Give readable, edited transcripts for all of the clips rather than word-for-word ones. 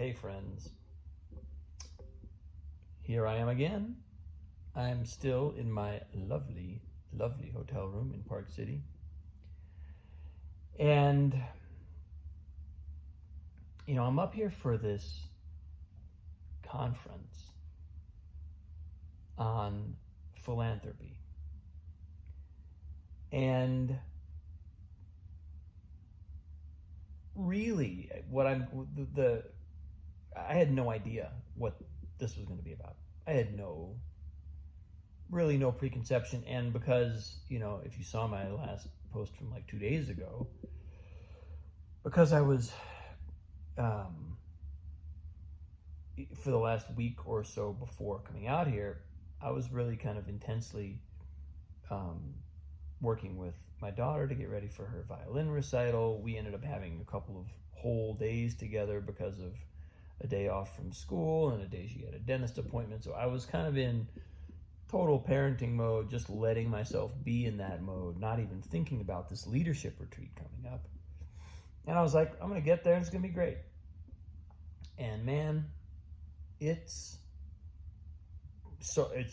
Hey friends, here I am again. I'm still in my lovely, lovely hotel room in Park City. And, I'm up here for this conference on philanthropy. And really, I had no idea what this was going to be about. I had really no preconception. And because, if you saw my last post from like 2 days ago, because I was, for the last week or so before coming out here, I was really kind of intensely working with my daughter to get ready for her violin recital. We ended up having a couple of whole days together because of a day off from school and a day she had a dentist appointment. So I was kind of in total parenting mode, just letting myself be in that mode, not even thinking about this leadership retreat coming up. And I was like, I'm going to get there and it's going to be great. And man, it's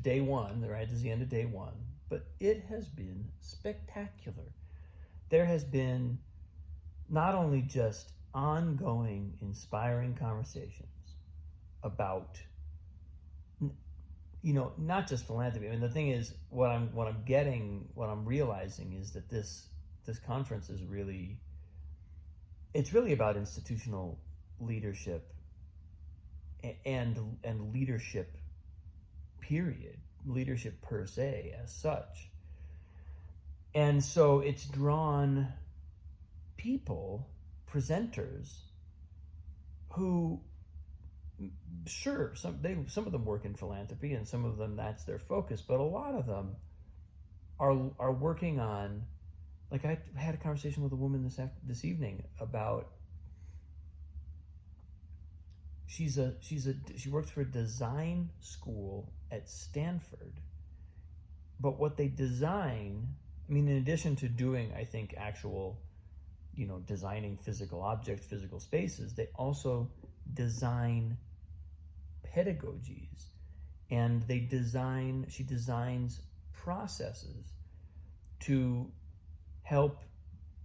day one, right? This is the end of day one, but it has been spectacular. There has been not only just ongoing, inspiring conversations about, not just philanthropy. I mean, the thing is, what I'm realizing is that this conference is it's really about institutional leadership and leadership, period, leadership per se as such. And so it's drawn people, presenters, who, sure, some of them work in philanthropy and some of them that's their focus, but a lot of them are working on, like I had a conversation with a woman this evening about, she works for a design school at Stanford, but what they design, I mean, in addition to doing, I think, actual, designing physical objects, physical spaces, they also design pedagogies, and she designs processes to help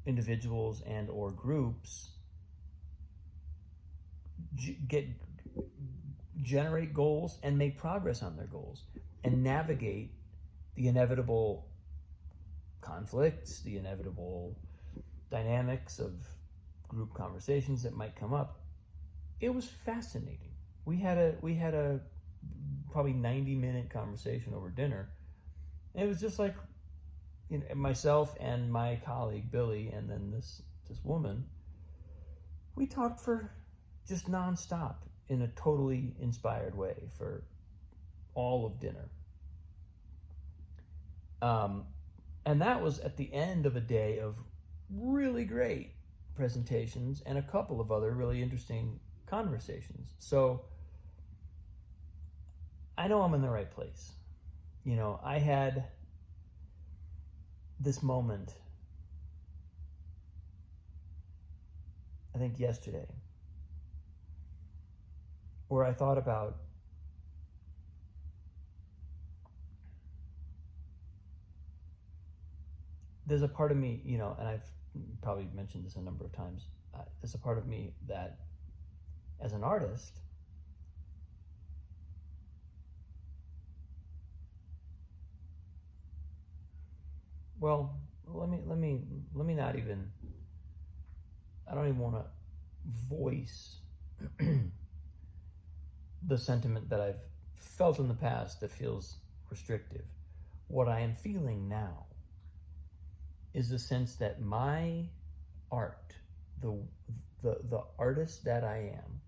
individuals and or groups generate goals and make progress on their goals and navigate the inevitable conflicts, the inevitable dynamics of group conversations that might come up. It was fascinating. We had a probably 90-minute conversation over dinner. And it was just like, myself and my colleague Billy, and then this woman. We talked for just nonstop in a totally inspired way for all of dinner. And that was at the end of a day of really great presentations and a couple of other really interesting conversations. So I know I'm in the right place. I had this moment, I think yesterday, where I thought about there's a part of me, and I've probably mentioned this a number of times, there's a part of me that, as an artist, well, let me not even, I don't even want to voice the sentiment that I've felt in the past that feels restrictive. What I am feeling now is the sense that my art, the artist that I am,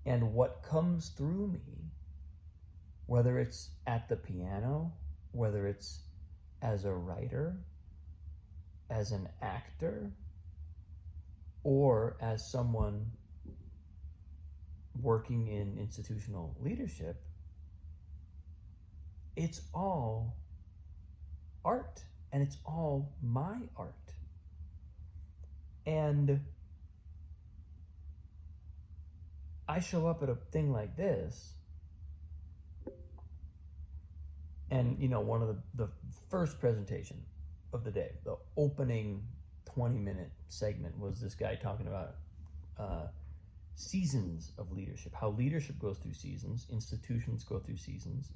and what comes through me, whether it's at the piano, whether it's as a writer, as an actor, or as someone working in institutional leadership, it's all art, and it's all my art. And I show up at a thing like this, and one of the first presentation of the day, the opening 20-minute segment, was this guy talking about seasons of leadership, how leadership goes through seasons, institutions go through seasons.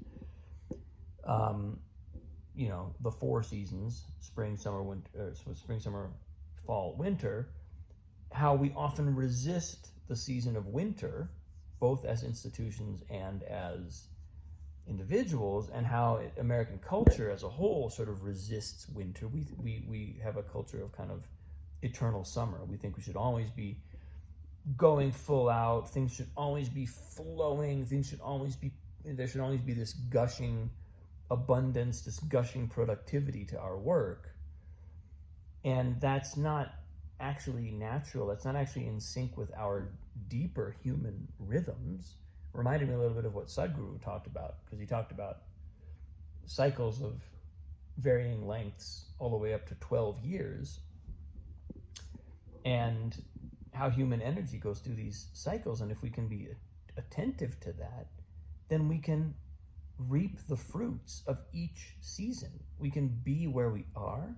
The 4 seasons: spring, summer, winter, spring, summer, fall, winter. How we often resist the season of winter, both as institutions and as individuals, and how American culture as a whole sort of resists winter. We have a culture of kind of eternal summer. We think we should always be going full out. Things should always be flowing. There should always be this gushing abundance, this gushing productivity to our work. And that's not actually natural. That's not actually in sync with our deeper human rhythms. Reminded me a little bit of what Sadhguru talked about, because he talked about cycles of varying lengths all the way up to 12 years, and how human energy goes through these cycles. And if we can be attentive to that, then we can reap the fruits of each season. We can be where we are.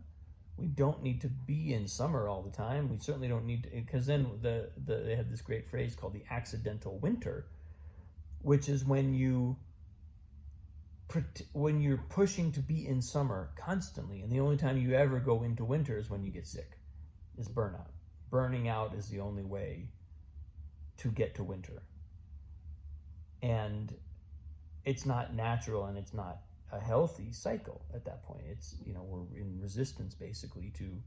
We don't need to be in summer all the time. We certainly don't need to, because then they have this great phrase called the accidental winter, which is when you're pushing to be in summer constantly, and the only time you ever go into winter is when you get sick. Is burnout. Burning out is the only way to get to winter. And it's not natural, and it's not a healthy cycle at that point. It's, we're in resistance basically to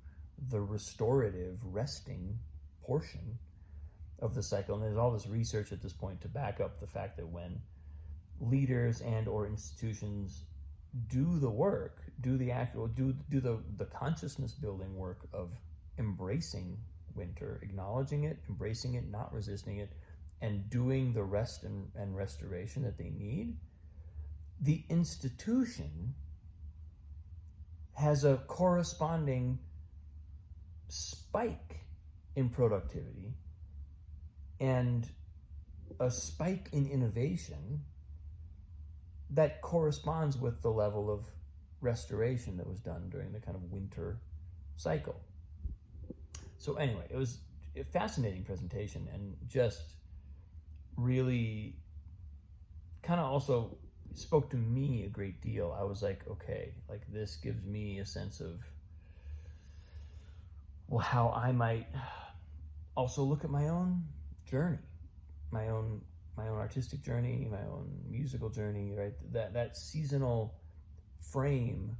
the restorative, resting portion of the cycle. And there's all this research at this point to back up the fact that when leaders and or institutions do the work, do the consciousness building work of embracing winter, acknowledging it, embracing it, not resisting it, and doing the rest and restoration that they need, the institution has a corresponding spike in productivity and a spike in innovation that corresponds with the level of restoration that was done during the kind of winter cycle. So anyway, it was a fascinating presentation, and just really kind of also spoke to me a great deal. I was like, okay, like this gives me a sense of, well, how I might also look at my own journey, my own artistic journey, my own musical journey, right? That seasonal frame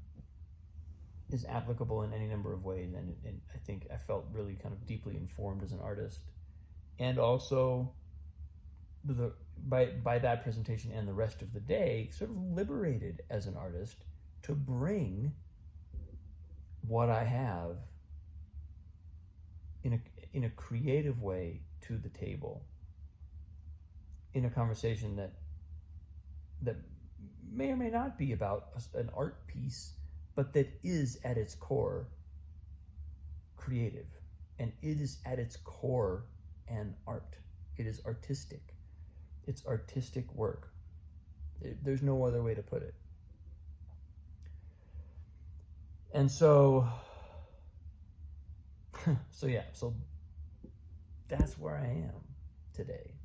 is applicable in any number of ways, and I think I felt really kind of deeply informed as an artist, and also by that presentation and the rest of the day, sort of liberated as an artist to bring what I have in a creative way to the table, in a conversation that may or may not be about an art piece, but that is at its core creative, and it is at its core an art. It is artistic. It's artistic work. There's no other way to put it. And so that's where I am today.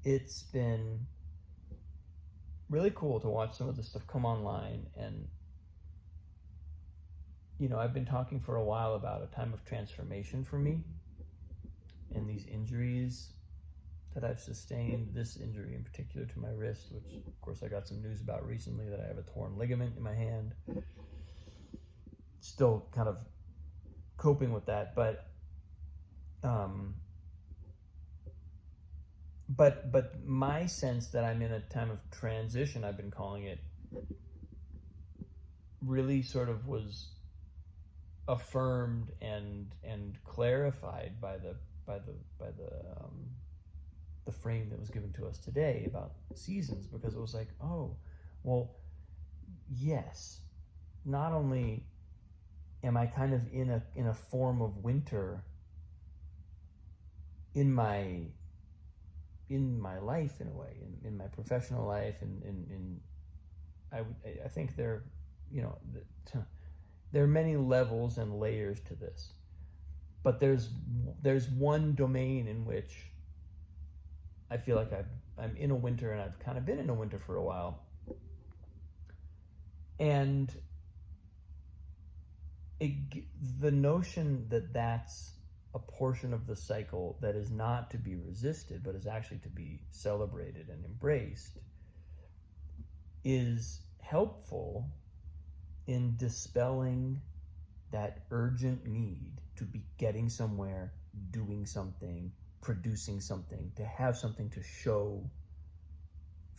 It's been really cool to watch some of this stuff come online, and I've been talking for a while about a time of transformation for me, and these injuries that I've sustained, this injury in particular to my wrist, which of course I got some news about recently, that I have a torn ligament in my hand. Still kind of coping with that, but my sense that I'm in a time of transition, I've been calling it, really sort of was affirmed and clarified by the frame that was given to us today about seasons, because it was like, oh, well, yes, not only am I kind of in a form of winter in my in my life, in a way, in my professional life, and I think there, you know, there are many levels and layers to this, but there's one domain in which I feel like I'm in a winter, and I've kind of been in a winter for a while, and it, the notion that that's a portion of the cycle that is not to be resisted, but is actually to be celebrated and embraced, is helpful in dispelling that urgent need to be getting somewhere, doing something, producing something, to have something to show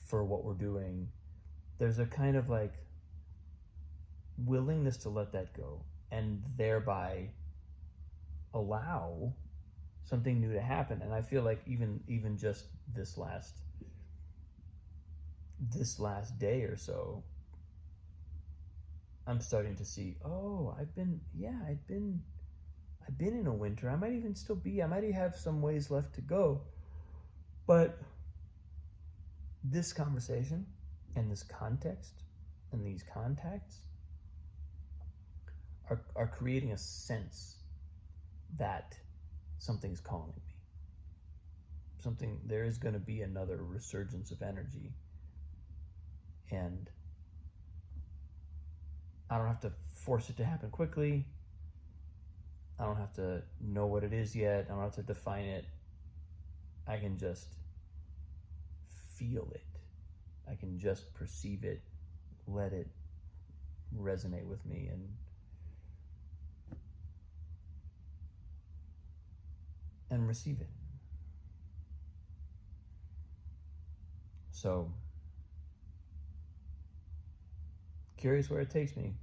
for what we're doing. There's a kind of like willingness to let that go, and thereby allow something new to happen. And I feel like even just this last day or so, I'm starting to see, oh, I've been in a winter. I might even still be. I might even have some ways left to go. But this conversation and this context and these contacts are creating a sense that something's calling me. There is going to be another resurgence of energy. And I don't have to force it to happen quickly. I don't have to know what it is yet. I don't have to define it. I can just feel it. I can just perceive it, let it resonate with me, and receive it. So, curious where it takes me,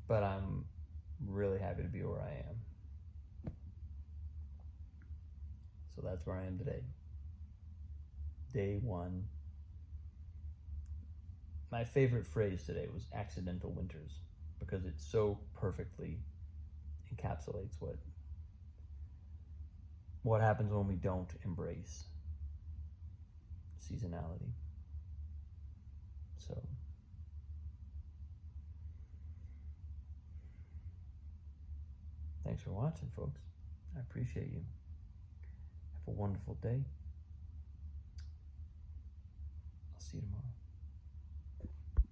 but I'm really happy to be where I am. So that's where I am today. Day one. My favorite phrase today was accidental winters, because it so perfectly encapsulates what happens when we don't embrace seasonality. So thanks for watching, folks. I appreciate you. Have a wonderful day.